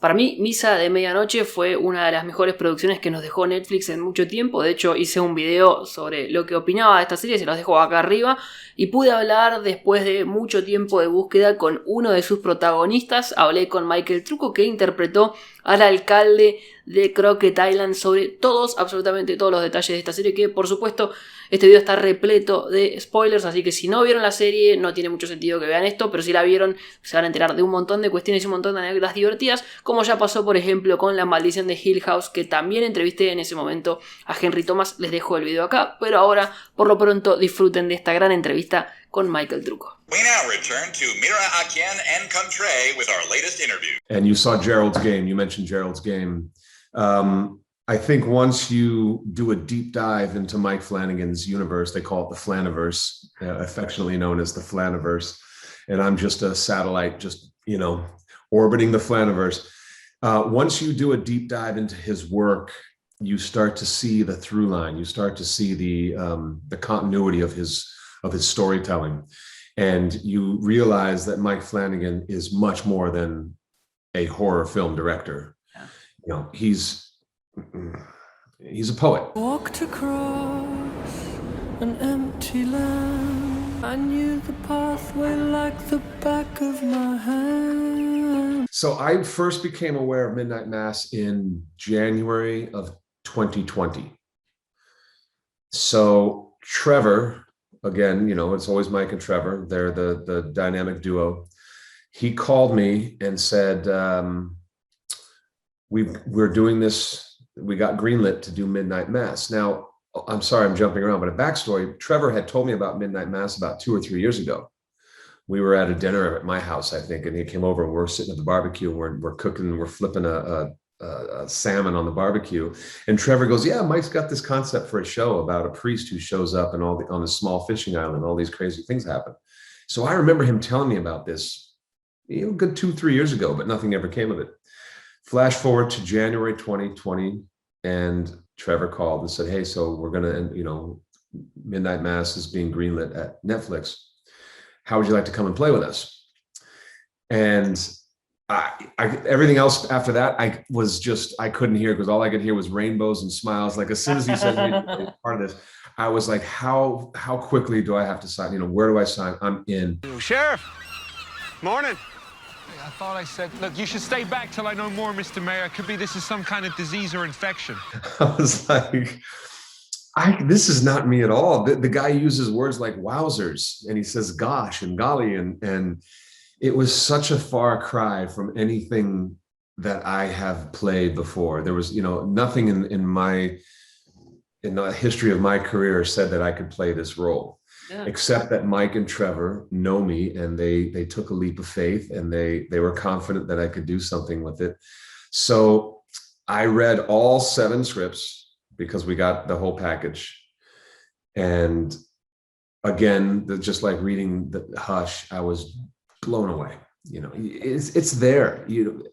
Para mí, Misa de Medianoche fue una de las mejores producciones que nos dejó Netflix en mucho tiempo. De hecho, hice un video sobre lo que opinaba de esta serie, se los dejo acá arriba. Y pude hablar después de mucho tiempo de búsqueda con uno de sus protagonistas. Hablé con Trucco, que interpretó al alcalde de Crockett Island, sobre todos, absolutamente todos los detalles de esta serie, que por supuesto este video está repleto de spoilers, así que si no vieron la serie no tiene mucho sentido que vean esto, pero si la vieron se van a enterar de un montón de cuestiones y un montón de anécdotas divertidas, como ya pasó por ejemplo con La Maldición de Hill House, que también entrevisté en ese momento a Henry Thomas. Les dejo el video acá, pero ahora por lo pronto disfruten de esta gran entrevista con Michael Trucco. We now return to Mira Akien and Contre with our latest interview. And you saw Gerald's game. You mentioned Gerald's game. I think once you do a deep dive into Mike Flanagan's universe, they call it the Flaniverse, affectionately known as the Flaniverse. And I'm just a satellite, just, orbiting the Flaniverse. Once you do a deep dive into his work, you start to see the through line. You start to see the continuity of his storytelling. And you realize that Mike Flanagan is much more than a horror film director. Yeah. He's a poet. Walked across an empty land. I knew the pathway like the back of my hand. So I first became aware of Midnight Mass in January of 2020. So Trevor, again, it's always Mike and Trevor. They're the dynamic duo. He called me and said, we're doing this. We got greenlit to do Midnight Mass. Now, I'm sorry, I'm jumping around, but a backstory, Trevor had told me about Midnight Mass about 2 or 3 years ago. We were at a dinner at my house, I think, and he came over and we're sitting at the barbecue and we're cooking, we're flipping a salmon on the barbecue. And Trevor goes, yeah, Mike's got this concept for a show about a priest who shows up and on a small fishing island, all these crazy things happen. So I remember him telling me about this, a good 2-3 years ago, but nothing ever came of it. Flash forward to January 2020, and Trevor called and said, hey, so we're going to, Midnight Mass is being greenlit at Netflix. How would you like to come and play with us? And everything else after that, I couldn't hear, because all I could hear was rainbows and smiles. Like as soon as he said part of this, I was like, how quickly do I have to sign? Where do I sign? I'm in. Sheriff, morning. I thought I said, look, you should stay back till I know more, Mr. Mayor. It could be this is some kind of disease or infection. I was like, this is not me at all. The guy uses words like wowzers, and he says gosh and golly, and it was such a far cry from anything that I have played before. There was, nothing in the history of my career said that I could play this role. Yeah. Except that Mike and Trevor know me, and they took a leap of faith, and they were confident that I could do something with it. So I read all 7 scripts because we got the whole package. And again, just like reading the Hush, I was blown away. It's there.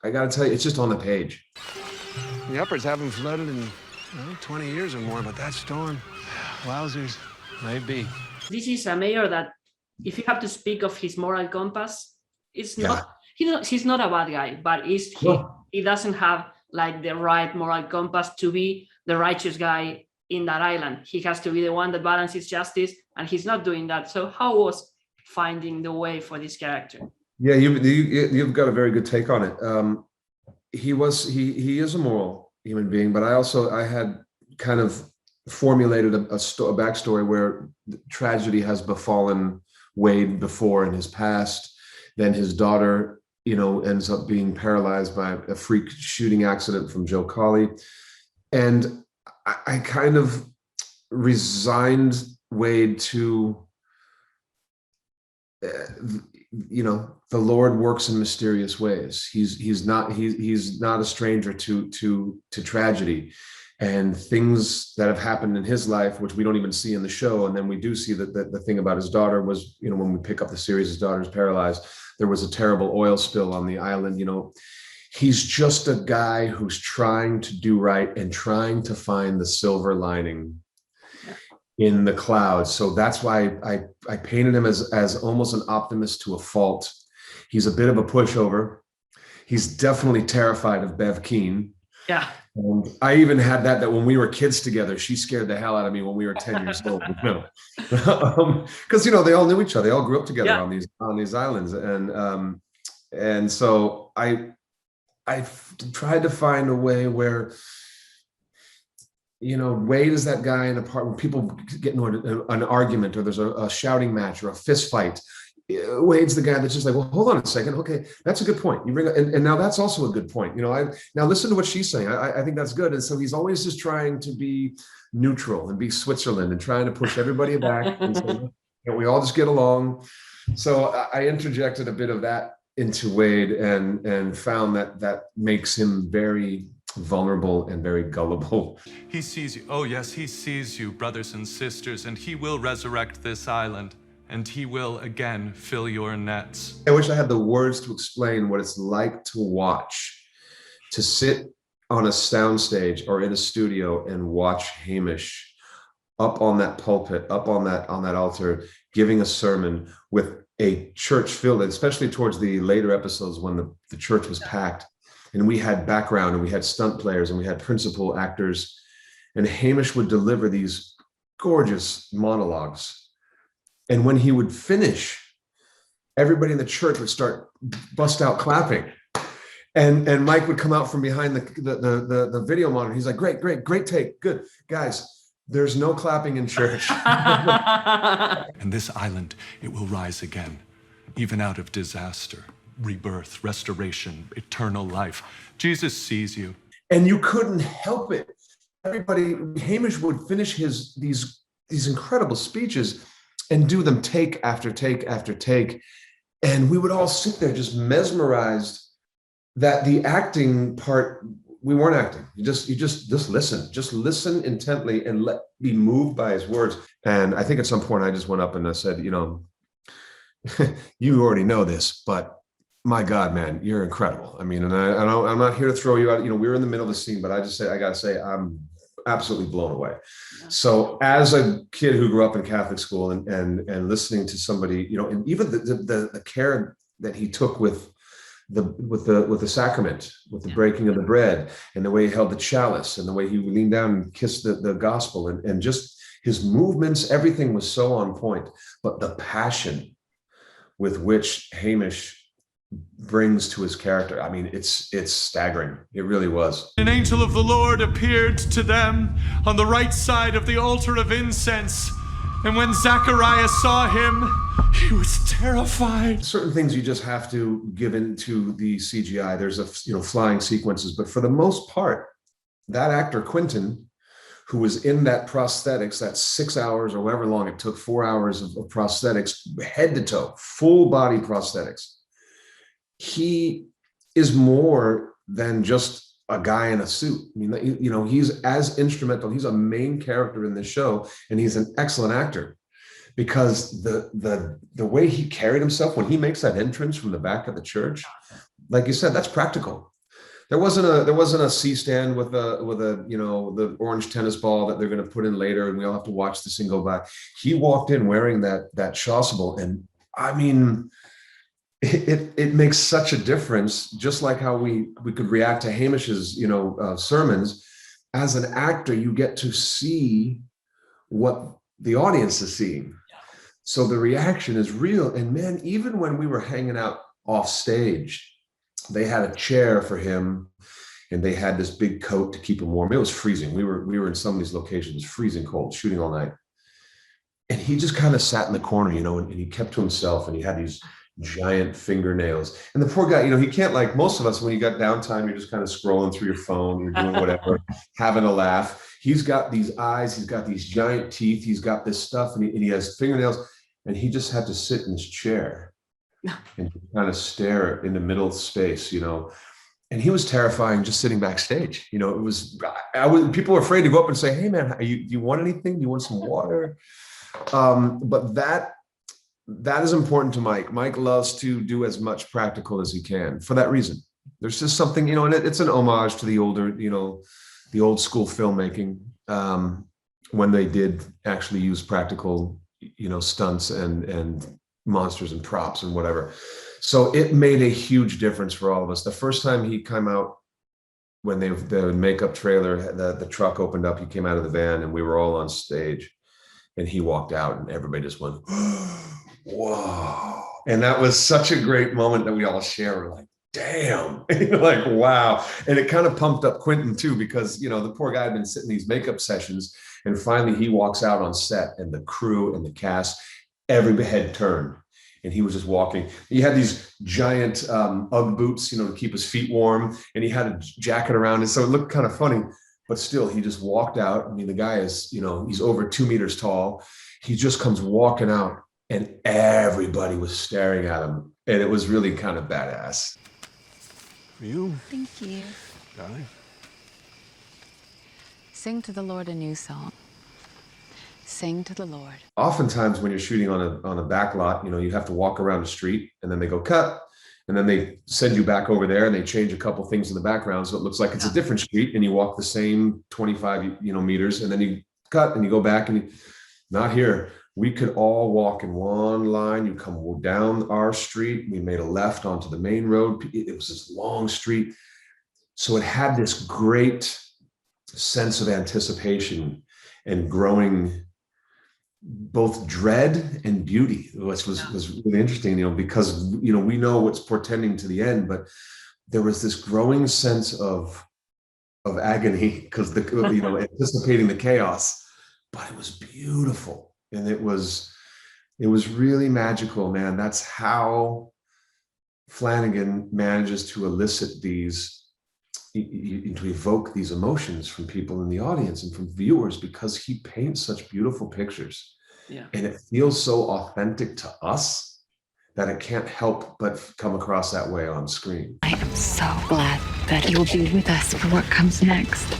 I got to tell you, it's just on the page. The uppers haven't flooded in 20 years or more, but that storm, wowzers, maybe. This is a mayor that, if you have to speak of his moral compass, it's not. He's not a bad guy, but he doesn't have like the right moral compass to be the righteous guy in that island. He has to be the one that balances justice, and he's not doing that. So how was finding the way for this character? Yeah, you've got a very good take on it. He is a moral human being, but I had kind of formulated a backstory where tragedy has befallen Wade before in his past. Then his daughter, ends up being paralyzed by a freak shooting accident from Joe Colley. And I kind of resigned Wade to, the Lord works in mysterious ways. He's not a stranger to tragedy. And things that have happened in his life, which we don't even see in the show. And then we do see that the thing about his daughter was, when we pick up the series, his daughter's paralyzed. There was a terrible oil spill on the island. He's just a guy who's trying to do right and trying to find the silver lining in the clouds. So that's why I painted him as almost an optimist to a fault. He's a bit of a pushover. He's definitely terrified of Bev Keane. Yeah. And I even had that when we were kids together, she scared the hell out of me when we were 10 years old. Because they all knew each other. They all grew up together on these islands. And so I tried to find a way where, Wade is that guy in a part when people get into an argument or there's a shouting match or a fist fight. Wade's the guy that's just like, well, hold on a second. Okay, that's a good point. You bring up, and now that's also a good point. Now listen to what she's saying. I think that's good. And so he's always just trying to be neutral and be Switzerland and trying to push everybody back. And so, we all just get along. So I interjected a bit of that into Wade and found that makes him very vulnerable and very gullible. He sees you. Oh yes, he sees you, brothers and sisters, and he will resurrect this island. And he will again fill your nets. I wish I had the words to explain what it's like to sit on a soundstage or in a studio and watch Hamish up on that pulpit, up on that altar, giving a sermon with a church filled, especially towards the later episodes when the church was packed, and we had background and we had stunt players and we had principal actors, and Hamish would deliver these gorgeous monologues. And when he would finish, everybody in the church would bust out clapping. And Mike would come out from behind the video monitor. He's like, great take, good. Guys, there's no clapping in church. And this island, it will rise again, even out of disaster, rebirth, restoration, eternal life. Jesus sees you. And you couldn't help it. Hamish would finish these incredible speeches and do them take after take after take. And we would all sit there just mesmerized that the acting part, we weren't acting. You just listen intently and be moved by his words. And I think at some point I just went up and I said, you already know this, but my God, man, you're incredible. I mean, and I'm not here to throw you out. We were in the middle of the scene, but I got to say, I'm absolutely blown away. So as a kid who grew up in Catholic school and listening to somebody, and even the care that he took with the sacrament, with the breaking of the bread, and the way he held the chalice, and the way he leaned down and kissed the gospel, and just his movements, everything was so on point. But the passion with which Hamish brings to his character, I mean, it's staggering. It really was. An angel of the Lord appeared to them on the right side of the altar of incense, and when Zacharias saw him, he was terrified. Certain things you just have to give into the CGI. There's flying sequences, but for the most part, that actor Quentin, who was in that prosthetics, that 6 hours or however long it took, 4 hours of prosthetics, head to toe, full body prosthetics. He is more than just a guy in a suit. I mean, he's as instrumental. He's a main character in this show, and he's an excellent actor because the way he carried himself when he makes that entrance from the back of the church, like you said, that's practical. There wasn't a C-stand with the orange tennis ball that they're going to put in later, and we all have to watch this thing go by. He walked in wearing that chasuble, and I mean, it makes such a difference, just like how we could react to Hamish's sermons. As an actor, you get to see what the audience is seeing, so the reaction is real. And man, even when we were hanging out off stage, they had a chair for him, and they had this big coat to keep him warm. It was freezing. We were in some of these locations, freezing cold, shooting all night, and he just kind of sat in the corner, and he kept to himself, and he had these giant fingernails. And the poor guy, he can't, like most of us, when you got downtime, you're just kind of scrolling through your phone, you're doing whatever, having a laugh. He's got these eyes, he's got these giant teeth, he's got this stuff, and he has fingernails, and he just had to sit in his chair and kind of stare in the middle space, and he was terrifying just sitting backstage. It was, people were afraid to go up and say, hey man, do you want anything? Do you want some water? But that is important to Mike. Mike loves to do as much practical as he can for that reason. There's just something, and it's an homage to the older, the old school filmmaking, when they did actually use practical, stunts and monsters and props and whatever. So it made a huge difference for all of us. The first time he came out, when the makeup trailer, the truck opened up, he came out of the van and we were all on stage and he walked out and everybody just went, whoa. And that was such a great moment that we all share. We're like, damn, like, wow. And it kind of pumped up Quentin too, because, the poor guy had been sitting in these makeup sessions and finally he walks out on set and the crew and the cast, every head turned. And he was just walking. He had these giant Ugg boots, to keep his feet warm. And he had a jacket around. And so it looked kind of funny, but still he just walked out. I mean, the guy is, he's over 2 meters tall. He just comes walking out and everybody was staring at him. And it was really kind of badass. For you. Thank you. Darling. Sing to the Lord a new song. Sing to the Lord. Oftentimes when you're shooting on a back lot, you have to walk around the street and then they go cut and then they send you back over there and they change a couple things in the background. So it looks like it's a different street and you walk the same 25, meters and then you cut and you go back and not here. We could all walk in one line. You come down our street. We made a left onto the main road. It was this long street. So it had this great sense of anticipation and growing both dread and beauty, which was really interesting, because, we know what's portending to the end, but there was this growing sense of agony because anticipating the chaos, but it was beautiful. And it was really magical, man. That's how Flanagan manages to elicit to evoke these emotions from people in the audience and from viewers, because he paints such beautiful pictures. Yeah. And it feels so authentic to us that it can't help but come across that way on screen. I am so glad that you will be with us for what comes next.